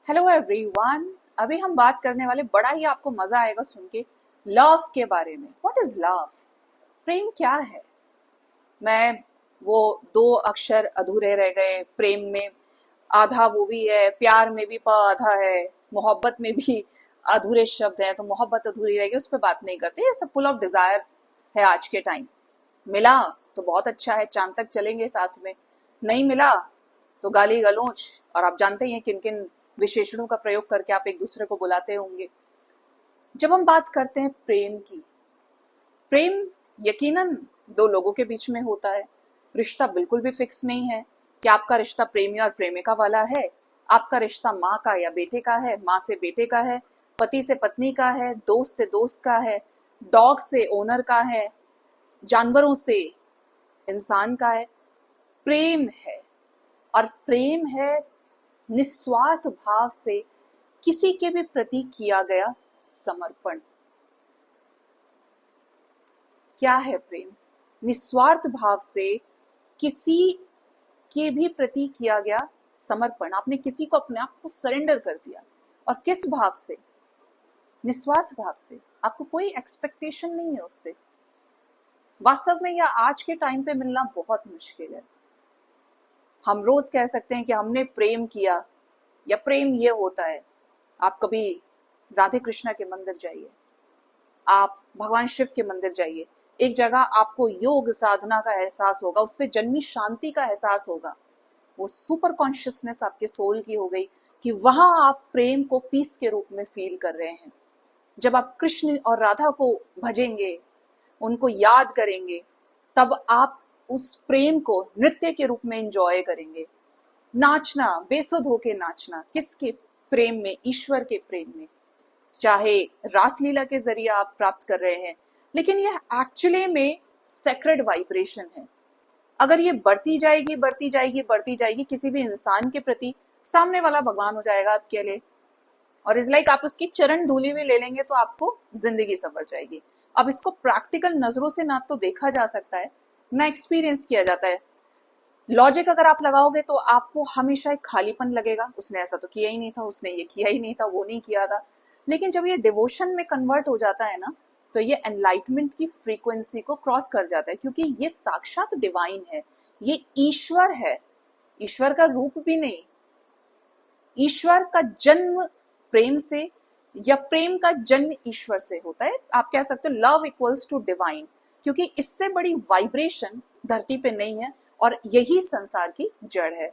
Hello everyone. अभी हम बात करने वाले, बड़ा ही आपको मजा आएगा सुन के, लव के बारे में। What is love? प्रेम क्या है? मैं वो दो अक्षर अधूरे रह गए प्रेम में, आधा वो भी है, प्यार में भी आधा है, मोहब्बत में भी अधूरे शब्द है, तो मोहब्बत अधूरी रह गई, उस पर बात नहीं करते। ये सब फुल ऑफ डिजायर है आज के टाइम। मिला तो बहुत अच्छा है, चांद तक चलेंगे साथ में, नहीं मिला तो गाली गलौज, और आप जानते ही हैं किन किन विशेषणों का प्रयोग करके आप एक दूसरे को बुलाते होंगे। जब हम बात करते हैं प्रेम की, प्रेम यकीनन दो लोगों के बीच में होता है। रिश्ता बिल्कुल भी फिक्स नहीं है कि आपका रिश्ता प्रेमी और प्रेमिका वाला है। आपका रिश्ता माँ का या बेटे का है, माँ से बेटे का है, पति से पत्नी का है, दोस्त से दोस्त का है, डॉग से ओनर का है, जानवरों से इंसान का है। प्रेम है, और प्रेम है निस्वार्थ भाव से किसी के भी प्रति किया गया समर्पण। क्या है प्रेम? निस्वार्थ भाव से किसी के भी प्रति किया गया समर्पण। आपने किसी को अपने आप को सरेंडर कर दिया, और किस भाव से? निस्वार्थ भाव से। आपको कोई एक्सपेक्टेशन नहीं है उससे। वास्तव में यह आज के टाइम पे मिलना बहुत मुश्किल है। हम रोज कह सकते हैं कि हमने प्रेम किया, या प्रेम ये होता है। आप कभी राधे कृष्णा के मंदिर जाइए, आप भगवान शिव के मंदिर जाइए, एक जगह आपको योग साधना का एहसास होगा, उससे जन्मी शांति का एहसास होगा। वो सुपर कॉन्शियसनेस आपके सोल की हो गई कि वहां आप प्रेम को पीस के रूप में फील कर रहे हैं। जब आप कृष्ण और राधा को भजेंगे, उनको याद करेंगे, तब आप उस प्रेम को नृत्य के रूप में एंजॉय करेंगे। नाचना, बेसुध होके नाचना, किसके प्रेम में? ईश्वर के प्रेम में। चाहे रासलीला के जरिए आप प्राप्त कर रहे हैं, लेकिन यह एक्चुअली में सेक्रेड वाइब्रेशन है। अगर ये बढ़ती जाएगी बढ़ती जाएगी बढ़ती जाएगी किसी भी इंसान के प्रति, सामने वाला भगवान हो जाएगा आपके लिए। और इज लाइक आप उसकी चरण धूलि भी ले लेंगे तो आपको जिंदगी संवर जाएगी। अब इसको प्रैक्टिकल नजरों से ना तो देखा जा सकता है, ना एक्सपीरियंस किया जाता है। लॉजिक अगर आप लगाओगे तो आपको हमेशा एक खालीपन लगेगा, उसने ऐसा तो किया ही नहीं था, उसने ये किया ही नहीं था, वो नहीं किया था। लेकिन जब ये डिवोशन में कन्वर्ट हो जाता है ना, तो ये एनलाइटमेंट की फ्रीक्वेंसी को क्रॉस कर जाता है, क्योंकि ये साक्षात डिवाइन है, ये ईश्वर है। ईश्वर का रूप भी नहीं, ईश्वर का जन्म प्रेम से, या प्रेम का जन्म ईश्वर से होता है। आप कह सकते हो लव इक्वल्स टू डिवाइन, क्योंकि इससे बड़ी वाइब्रेशन धरती पे नहीं है, और यही संसार की जड़ है।